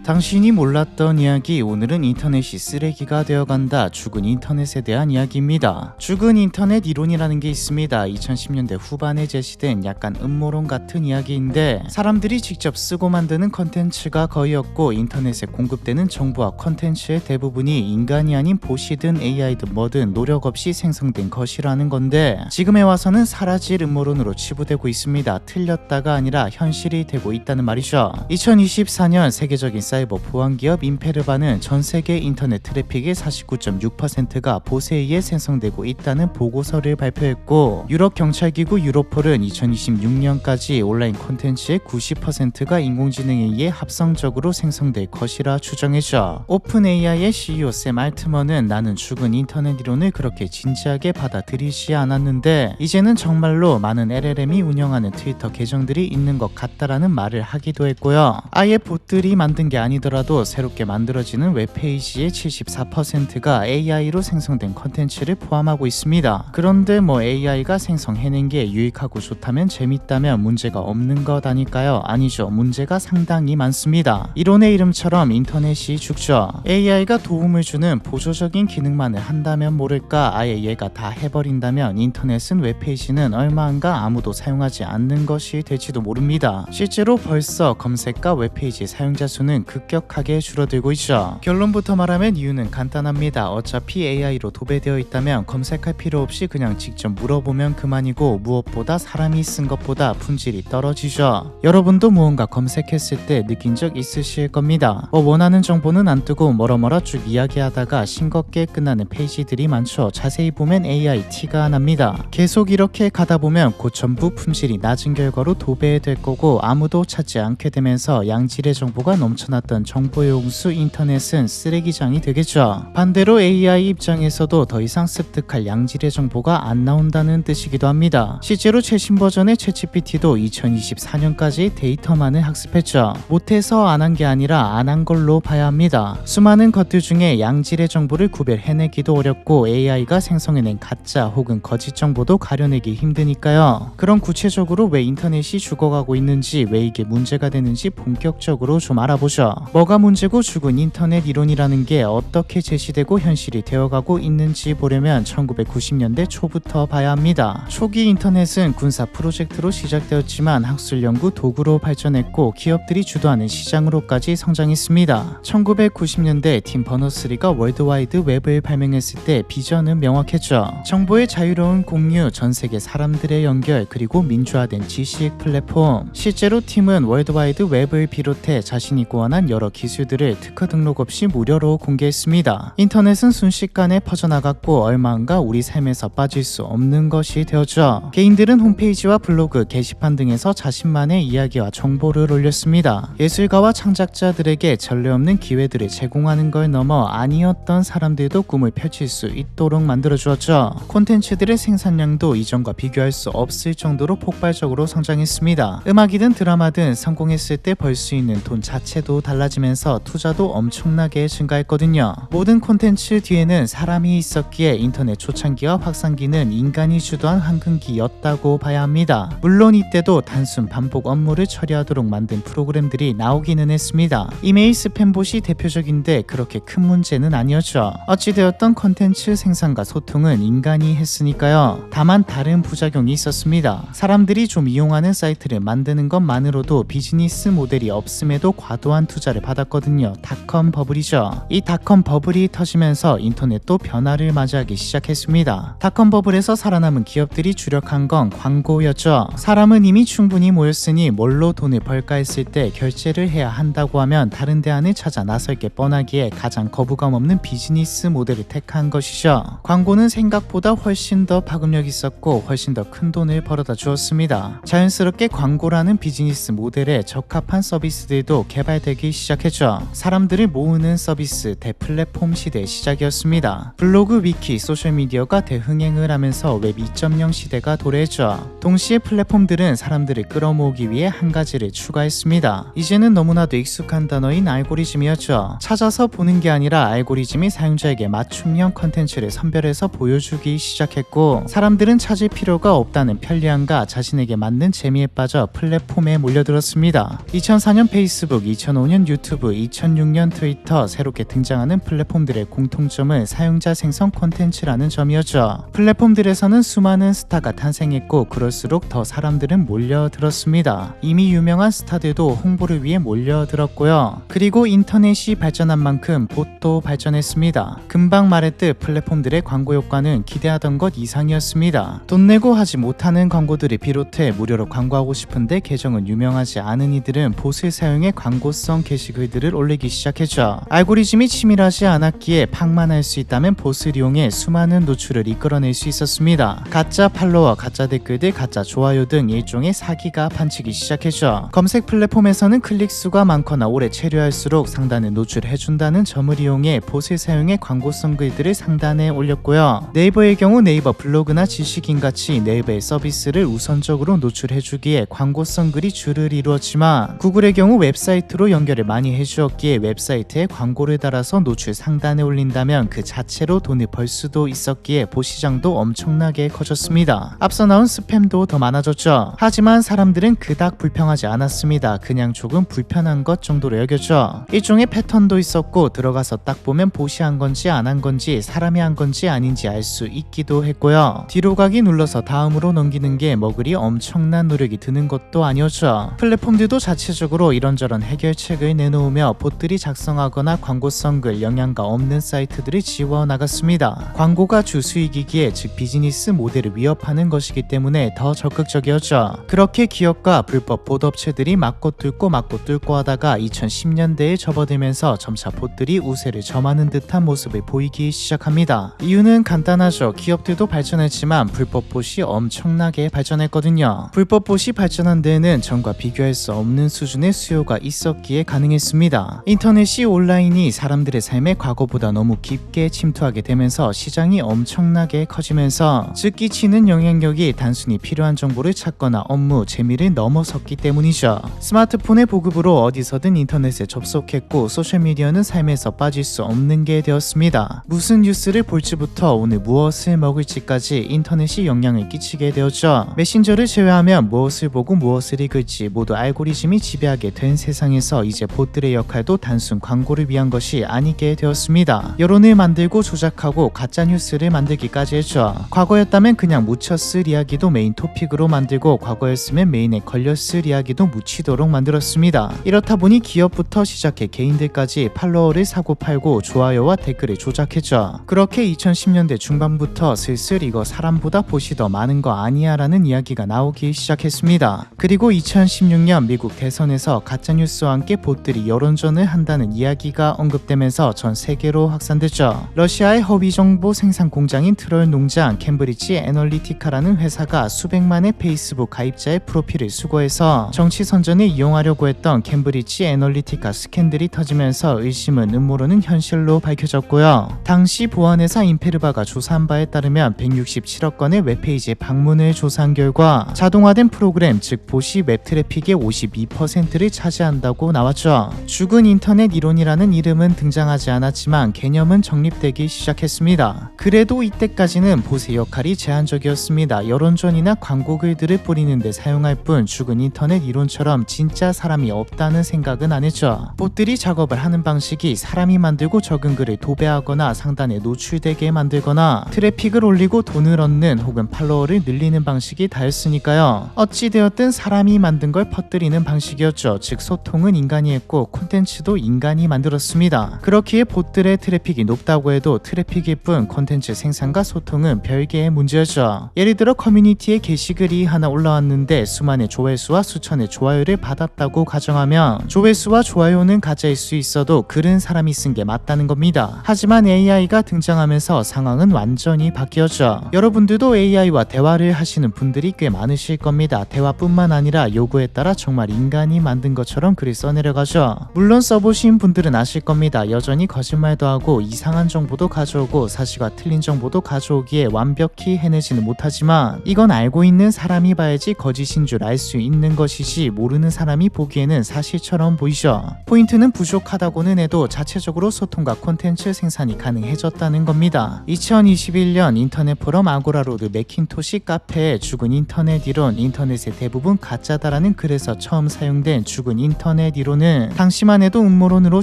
당신이 몰랐던 이야기. 오늘은 인터넷이 쓰레기가 되어간다. 죽은 인터넷에 대한 이야기입니다. 죽은 인터넷 이론이라는 게 있습니다. 2010년대 후반에 제시된 약간 음모론 같은 이야기인데, 사람들이 직접 쓰고 만드는 컨텐츠가 거의 없고 인터넷에 공급되는 정보와 컨텐츠의 대부분이 인간이 아닌 보시든 AI든 뭐든 노력 없이 생성된 것이라는 건데, 지금에 와서는 사라질 음모론으로 치부되고 있습니다. 틀렸다가 아니라 현실이 되고 있다는 말이죠. 2024년 세계적인 사이버 보안기업 인페르바는 전세계 인터넷 트래픽의 49.6%가 보스에 의해 생성되고 있다는 보고서를 발표했고, 유럽 경찰기구 유로폴은 2026년까지 온라인 콘텐츠의 90%가 인공지능에 의해 합성적으로 생성될 것이라 추정했죠. 오픈 AI의 CEO 샘 알트먼은 나는 죽은 인터넷 이론을 그렇게 진지하게 받아들이지 않았는데 이제는 정말로 많은 LLM이 운영하는 트위터 계정들이 있는 것 같다라는 말을 하기도 했고요. 아예 봇들이 만든 게 아니더라도 새롭게 만들어지는 웹페이지의 74%가 AI로 생성된 컨텐츠를 포함하고 있습니다. 그런데 AI가 생성해낸 게 유익하고 좋다면, 재밌다면 문제가 없는 것 아닐까요? 아니죠. 문제가 상당히 많습니다. 이론의 이름처럼 인터넷이 죽죠. AI가 도움을 주는 보조적인 기능만을 한다면 모를까, 아예 얘가 다 해버린다면 인터넷은 웹페이지는 얼마 안가 아무도 사용하지 않는 것이 될지도 모릅니다. 실제로 벌써 검색과 웹페이지 사용자 수는 급격하게 줄어들고 있죠. 결론부터 말하면 이유는 간단합니다. 어차피 AI로 도배되어 있다면 검색할 필요 없이 그냥 직접 물어보면 그만이고, 무엇보다 사람이 쓴 것보다 품질이 떨어지죠. 여러분도 무언가 검색했을 때 느낀 적 있으실 겁니다. 원하는 정보는 안 뜨고 뭐러뭐러 쭉 이야기하다가 싱겁게 끝나는 페이지들이 많죠. 자세히 보면 AI 티가 납니다. 계속 이렇게 가다 보면 곧 전부 품질이 낮은 결과로 도배될 거고, 아무도 찾지 않게 되면서 양질의 정보가 넘쳐났던 정보의 홍수 인터넷은 쓰레기장이 되겠죠. 반대로 AI 입장에서도 더 이상 습득할 양질의 정보가 안 나온다는 뜻이기도 합니다. 실제로 최신 버전의 챗GPT도 2024년까지 데이터만을 학습했죠. 못해서 안 한 게 아니라 안 한 걸로 봐야 합니다. 수많은 것들 중에 양질의 정보를 구별해내기도 어렵고, AI가 생성해낸 가짜 혹은 거짓 정보도 가려내기 힘드니까요. 그럼 구체적으로 왜 인터넷이 죽어가고 있는지, 왜 이게 문제가 되는지 본격적으로 좀 알아보죠. 뭐가 문제고 죽은 인터넷 이론이라는 게 어떻게 제시되고 현실이 되어가고 있는지 보려면 1990년대 초부터 봐야 합니다. 초기 인터넷은 군사 프로젝트로 시작되었지만 학술 연구 도구로 발전했고, 기업들이 주도하는 시장으로까지 성장했습니다. 1990년대 팀 버너스리가 월드와이드 웹을 발명했을 때 비전은 명확했죠. 정보의 자유로운 공유, 전세계 사람들의 연결, 그리고 민주화된 지식 플랫폼. 실제로 팀은 월드와이드 웹을 비롯해 자신이 고안한 여러 기술들을 특허 등록 없이 무료로 공개했습니다. 인터넷은 순식간에 퍼져나갔고, 얼마 안가 우리 삶에서 빠질 수 없는 것이 되었죠. 개인들은 홈페이지와 블로그, 게시판 등에서 자신만의 이야기와 정보를 올렸습니다. 예술가와 창작자들에게 전례 없는 기회들을 제공하는 걸 넘어 아니었던 사람들도 꿈을 펼칠 수 있도록 만들어주었죠. 콘텐츠들의 생산량도 이전과 비교할 수 없을 정도로 폭발적으로 성장했습니다. 음악이든 드라마든 성공했을 때 벌 수 있는 돈 자체도 달라지면서 투자도 엄청나게 증가했거든요. 모든 콘텐츠 뒤에는 사람이 있었기에 인터넷 초창기와 확산기는 인간이 주도한 황금기였다고 봐야 합니다. 물론 이때도 단순 반복 업무를 처리하도록 만든 프로그램들이 나오기는 했습니다. 이메일 스팸봇이 대표적인데 그렇게 큰 문제는 아니었죠. 어찌되었던 콘텐츠 생산과 소통은 인간이 했으니까요. 다만 다른 부작용이 있었습니다. 사람들이 좀 이용하는 사이트를 만드는 것만으로도 비즈니스 모델이 없음에도 과도한 투자를 받았거든요. 닷컴 버블이죠. 이 닷컴 버블이 터지면서 인터넷도 변화를 맞이하기 시작했습니다. 닷컴 버블에서 살아남은 기업들이 주력한 건 광고였죠. 사람은 이미 충분히 모였으니 뭘로 돈을 벌까 했을 때 결제를 해야 한다고 하면 다른 대안을 찾아 나설 게 뻔하기에 가장 거부감 없는 비즈니스 모델을 택한 것이죠. 광고는 생각보다 훨씬 더 파급력 있었고 훨씬 더 큰 돈을 벌어다 주었습니다. 자연스럽게 광고라는 비즈니스 모델에 적합한 서비스들도 개발되기 시작했죠. 사람들을 모으는 서비스 대플랫폼 시대의 시작이었습니다. 블로그, 위키, 소셜미디어가 대흥행을 하면서 웹 2.0 시대가 도래했죠. 동시에 플랫폼들은 사람들을 끌어모으기 위해 한 가지를 추가했습니다. 이제는 너무나도 익숙한 단어인 알고리즘이었죠. 찾아서 보는 게 아니라 알고리즘이 사용자에게 맞춤형 컨텐츠를 선별해서 보여주기 시작했고, 사람들은 찾을 필요가 없다는 편리함과 자신에게 맞는 재미에 빠져 플랫폼에 몰려들었습니다. 2004년 페이스북, 2005년 2005년 유튜브, 2006년 트위터, 새롭게 등장하는 플랫폼들의 공통점은 사용자 생성 콘텐츠라는 점이었죠. 플랫폼들에서는 수많은 스타가 탄생했고 그럴수록 더 사람들은 몰려들었습니다. 이미 유명한 스타들도 홍보를 위해 몰려들었고요. 그리고 인터넷이 발전한 만큼 봇도 발전했습니다. 금방 말했듯 플랫폼들의 광고 효과는 기대하던 것 이상이었습니다. 돈 내고 하지 못하는 광고들을 비롯해 무료로 광고하고 싶은데 계정은 유명하지 않은 이들은 봇을 사용해 광고성 게시글들을 올리기 시작했죠. 알고리즘이 치밀하지 않았기에 팍만 할 수 있다면 봇을 이용해 수많은 노출을 이끌어낼 수 있었습니다. 가짜 팔로워, 가짜 댓글들, 가짜 좋아요 등 일종의 사기가 판치기 시작했죠. 검색 플랫폼에서는 클릭수가 많거나 오래 체류할수록 상단에 노출해준다는 점을 이용해 봇을 사용해 광고성 글들을 상단에 올렸고요. 네이버의 경우 네이버 블로그나 지식인같이 네이버의 서비스를 우선적으로 노출해주기에 광고성 글이 주를 이루었지만 구글의 경우 웹사이트로 연결을 많이 해주었기에 웹사이트에 광고를 달아서 노출 상단에 올린다면 그 자체로 돈을 벌 수도 있었기에 봇 시장도 엄청나게 커졌습니다. 앞서 나온 스팸도 더 많아졌죠. 하지만 사람들은 그닥 불평하지 않았습니다. 그냥 조금 불편한 것 정도로 여겼죠. 일종의 패턴도 있었고 들어가서 딱 보면 봇이 한 건지 안 한 건지 사람이 한 건지 아닌지 알 수 있기도 했고요. 뒤로 가기 눌러서 다음으로 넘기는 게 뭐 그리 엄청난 노력이 드는 것도 아니었죠. 플랫폼들도 자체적으로 이런저런 해결책을 내놓으며 봇들이 작성하거나 광고성 글, 영양가 없는 사이트들을 지워 나갔습니다. 광고가 주 수익이기에 즉 비즈니스 모델을 위협하는 것이기 때문에 더 적극적이었죠. 그렇게 기업과 불법 봇 업체들이 맞고 뚫고 하다가 2010년대에 접어들면서 점차 봇들이 우세를 점하는 듯한 모습을 보이기 시작합니다. 이유는 간단하죠. 기업들도 발전했지만 불법 봇이 엄청나게 발전했거든요. 불법 봇이 발전한 데에는 전과 비교할 수 없는 수준의 수요가 있었기에 가능했습니다. 인터넷이 온라인이 사람들의 삶에 과거보다 너무 깊게 침투하게 되면서 시장이 엄청나게 커지면서 즉 끼치는 영향력이 단순히 필요한 정보를 찾거나 업무, 재미를 넘어섰기 때문이죠. 스마트폰의 보급으로 어디서든 인터넷에 접속했고 소셜미디어는 삶에서 빠질 수 없는 게 되었습니다. 무슨 뉴스를 볼지부터 오늘 무엇을 먹을지까지 인터넷이 영향을 끼치게 되었죠. 메신저를 제외하면 무엇을 보고 무엇을 읽을지 모두 알고리즘이 지배하게 된 세상에서 이제 봇들의 역할도 단순 광고를 위한 것이 아니게 되었습니다. 여론을 만들고 조작하고 가짜뉴스를 만들기까지 했죠. 과거였다면 그냥 묻혔을 이야기도 메인 토픽으로 만들고 과거였으면 메인에 걸렸을 이야기도 묻히도록 만들었습니다. 이렇다 보니 기업부터 시작해 개인들까지 팔로워를 사고 팔고 좋아요와 댓글을 조작했죠. 그렇게 2010년대 중반부터 슬슬 이거 사람보다 봇이 더 많은 거 아니야 라는 이야기가 나오기 시작했습니다. 그리고 2016년 미국 대선에서 가짜뉴스와 함께 봇들이 여론전을 한다는 이야기가 언급되면서 전 세계로 확산됐죠. 러시아의 허위 정보 생산 공장인 트롤 농장 캠브리지 애널리티카라는 회사가 수백만의 페이스북 가입자의 프로필을 수거해서 정치 선전에 이용하려고 했던 캠브리지 애널리티카 스캔들이 터지면서 의심은 음모론은 현실로 밝혀졌고요. 당시 보안회사 임페르바가 조사한 바에 따르면 167억 건의 웹페이지에 방문을 조사한 결과 자동화된 프로그램 즉 봇이 웹 트래픽의 52%를 차지한다고 나왔죠. 죽은 인터넷 이론이라는 이름은 등장하지 않았지만 개념은 정립되기 시작했습니다. 그래도 이때까지는 봇의 역할이 제한적이었습니다. 여론전이나 광고 글들을 뿌리는 데 사용할 뿐 죽은 인터넷 이론처럼 진짜 사람이 없다는 생각은 안 했죠. 봇들이 작업을 하는 방식이 사람이 만들고 적은 글을 도배하거나 상단에 노출되게 만들거나 트래픽을 올리고 돈을 얻는 혹은 팔로워를 늘리는 방식이 다였으니까요. 어찌되었든 사람이 만든 걸 퍼뜨리는 방식이었죠. 즉 소통은 인간이 했고 콘텐츠도 인간이 만들었습니다. 그렇기에 봇들의 트래픽이 높다고 해도 트래픽일 뿐 콘텐츠 생산과 소통은 별개의 문제였죠. 예를 들어 커뮤니티에 게시글이 하나 올라왔는데 수만의 조회수와 수천의 좋아요를 받았다고 가정하면 조회수와 좋아요는 가짜일 수 있어도 글은 사람이 쓴 게 맞다는 겁니다. 하지만 AI가 등장하면서 상황은 완전히 바뀌었죠. 여러분들도 AI와 대화를 하시는 분들이 꽤 많으실 겁니다. 대화뿐만 아니라 요구에 따라 정말 인간이 만든 것처럼 글을 써내려가죠. 물론 써보신 분들은 아실 겁니다. 여전히 거짓말도 하고 이상한 정보도 가져오고 사실과 틀린 정보도 가져오기에 완벽히 해내지는 못하지만 이건 알고 있는 사람이 봐야지 거짓인 줄 알 수 있는 것이지 모르는 사람이 보기에는 사실처럼 보이죠. 포인트는 부족하다고는 해도 자체적으로 소통과 콘텐츠 생산이 가능해졌다는 겁니다. 2021년 인터넷 포럼 아고라로드 매킨토시 카페에 죽은 인터넷 이론, 인터넷의 대부분 가짜다라는 글에서 처음 사용된 죽은 인터넷 이론을 인터넷이론은 당시만 해도 음모론으로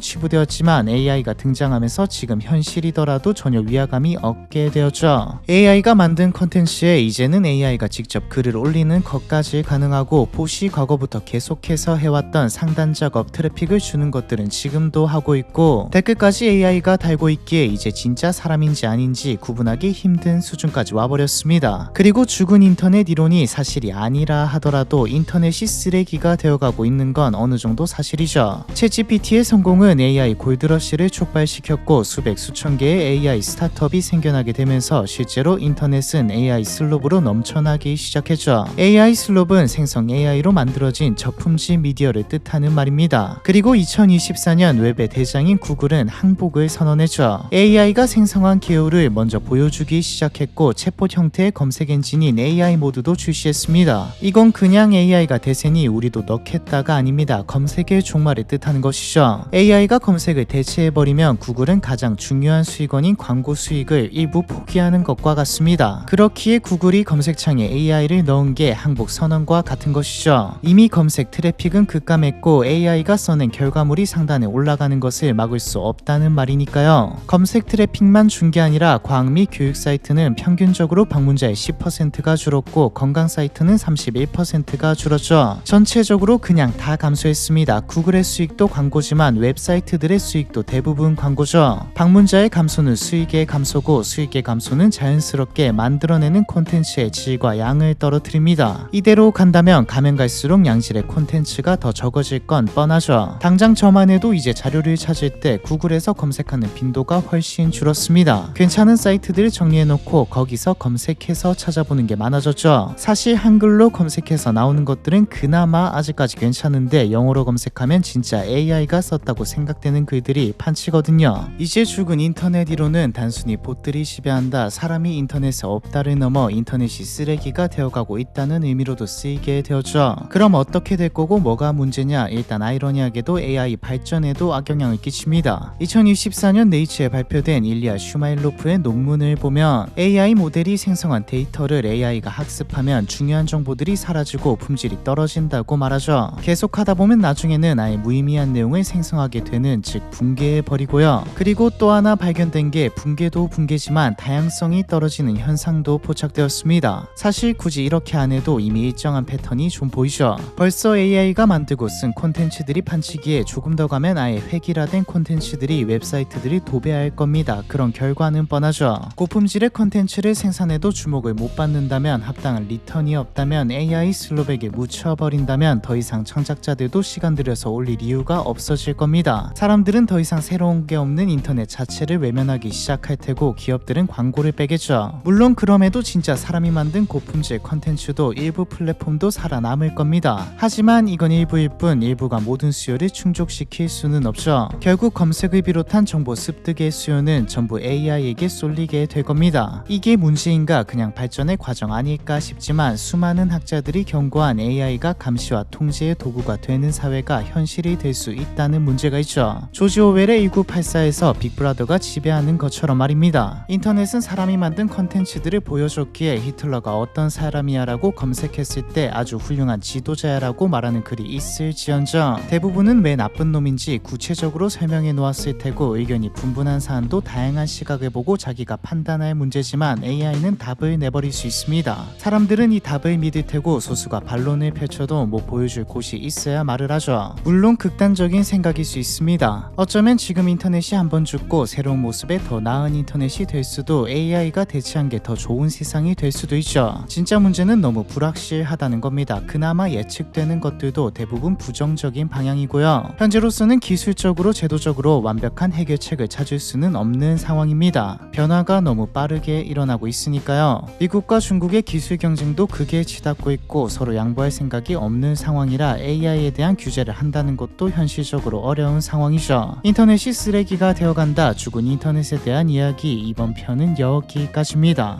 치부되었지만 AI가 등장하면서 지금 현실이더라도 전혀 위화감이 없게 되었죠. AI가 만든 컨텐츠에 이제는 AI가 직접 글을 올리는 것까지 가능하고 보시 과거부터 계속해서 해왔던 상단 작업 트래픽을 주는 것들은 지금도 하고 있고 댓글까지 AI가 달고 있기에 이제 진짜 사람인지 아닌지 구분하기 힘든 수준까지 와버렸습니다. 그리고 죽은 인터넷 이론이 사실이 아니라 하더라도 인터넷이 쓰레기가 되어가고 있는 건 어느 정도 사실이죠. 챗GPT의 성공은 AI 골드러시를 촉발시켰고 수백 수천 개의 AI 스타트업이 생겨나게 되면서 실제로 인터넷은 AI 슬롭으로 넘쳐나기 시작했죠. AI 슬롭은 생성 AI로 만들어진 저품질 미디어를 뜻하는 말입니다. 그리고 2024년 웹의 대장인 구글은 항복을 선언했죠. AI가 생성한 기호를 먼저 보여주기 시작했고 챗봇 형태의 검색 엔진인 AI 모드도 출시했습니다. 이건 그냥 AI가 대세니 우리도 넣겠다가 아닙니다. 검색의 종말을 뜻하는 것이죠. AI가 검색을 대체해버리면 구글은 가장 중요한 수익원인 광고 수익을 일부 포기하는 것과 같습니다. 그렇기에 구글이 검색창에 AI를 넣은 게 항복 선언과 같은 것이죠. 이미 검색 트래픽은 급감했고 AI가 써낸 결과물이 상단에 올라가는 것을 막을 수 없다는 말이니까요. 검색 트래픽만 준 게 아니라 과학 및 교육 사이트는 평균적으로 방문자의 10%가 줄었고 건강 사이트는 31%가 줄었죠. 전체적으로 그냥 다 감소했습니다. 구글의 수익도 광고지만 웹사이트들의 수익도 대부분 광고죠. 방문자의 감소는 수익의 감소고 수익의 감소는 자연스럽게 만들어내는 콘텐츠의 질과 양을 떨어뜨립니다. 이대로 간다면 가면 갈수록 양질의 콘텐츠가 더 적어질 건 뻔하죠. 당장 저만 해도 이제 자료를 찾을 때 구글에서 검색하는 빈도가 훨씬 줄었습니다. 괜찮은 사이트들을 정리해놓고 거기서 검색해서 찾아보는 게 많아졌죠. 사실 한글로 검색해서 나오는 것들은 그나마 아직까지 괜찮은데 영어로 검색하면 진짜 AI가 썼다고 생각되는 글들이 판치거든요. 이제 죽은 인터넷 이론은 단순히 봇들이 지배한다, 사람이 인터넷에 없다를 넘어 인터넷이 쓰레기가 되어가고 있다는 의미로도 쓰이게 되었죠. 그럼 어떻게 될 거고 뭐가 문제냐? 일단 아이러니하게도 AI 발전에도 악영향을 끼칩니다. 2024년 네이처에 발표된 일리아 슈마일로프의 논문을 보면 AI 모델이 생성한 데이터를 AI가 학습하면 중요한 정보들이 사라지고 품질이 떨어진다고 말하죠. 계속하다 보면 나중에는 아예 무의미한 내용을 생성하게 되는, 즉 붕괴해버리고요. 그리고 또 하나 발견된 게 붕괴도 붕괴지만 다양성이 떨어지는 현상도 포착되었습니다. 사실 굳이 이렇게 안 해도 이미 일정한 패턴이 좀 보이죠. 벌써 AI가 만들고 쓴 콘텐츠들이 판치기에 조금 더 가면 아예 획일화된 콘텐츠들이 웹사이트들이 도배할 겁니다. 그런 결과는 뻔하죠. 고품질의 콘텐츠를 생산해도 주목을 못 받는다면, 합당한 리턴이 없다면, AI 슬롭에게 묻혀버린다면 더 이상 창작자들도 시간 들여서 올릴 이유가 없어질 겁니다. 사람들은 더 이상 새로운 게 없는 인터넷 자체를 외면하기 시작할 테고 기업들은 광고를 빼겠죠. 물론 그럼에도 진짜 사람이 만든 고품질 콘텐츠도 일부 플랫폼도 살아남을 겁니다. 하지만 이건 일부일 뿐 일부가 모든 수요를 충족시킬 수는 없죠. 결국 검색을 비롯한 정보 습득의 수요는 전부 AI에게 쏠리게 될 겁니다. 이게 문제인가? 그냥 발전의 과정 아닐까 싶지만 수많은 학자들이 경고한 AI가 감시와 통제의 도구가 되는 사회가 현실이 될 수 있다는 문제가 있죠. 조지 오웰의 1984에서 빅브라더가 지배하는 것처럼 말입니다. 인터넷은 사람이 만든 컨텐츠들을 보여줬기에 히틀러가 어떤 사람이야 라고 검색했을 때 아주 훌륭한 지도자야 라고 말하는 글이 있을지언정 대부분은 왜 나쁜 놈인지 구체적으로 설명해 놓았을 테고 의견이 분분한 사안도 다양한 시각을 보고 자기가 판단할 문제지만 AI는 답을 내버릴 수 있습니다. 사람들은 이 답을 믿을 테고 소수가 반론을 펼쳐도 뭐 보여줄 곳이 있어야 말을 하죠. 물론 극단적인 생각일 수 있습니다. 어쩌면 지금 인터넷이 한번 죽고 새로운 모습의 더 나은 인터넷이 될 수도, AI가 대체한 게 더 좋은 세상이 될 수도 있죠. 진짜 문제는 너무 불확실하다는 겁니다. 그나마 예측되는 것들도 대부분 부정적인 방향이고요. 현재로서는 기술적으로 제도적으로 완벽한 해결책을 찾을 수는 없는 상황입니다. 변화가 너무 빠르게 일어나고 있으니까요. 미국과 중국의 기술 경쟁도 극에 치닫고 있고 서로 양보할 생각이 없는 상황이라 AI에 대한 규제를 한다는 것도 현실적으로 어려운 상황이죠. 인터넷이 쓰레기가 되어간다. 죽은 인터넷에 대한 이야기, 이번 편은 여기까지입니다.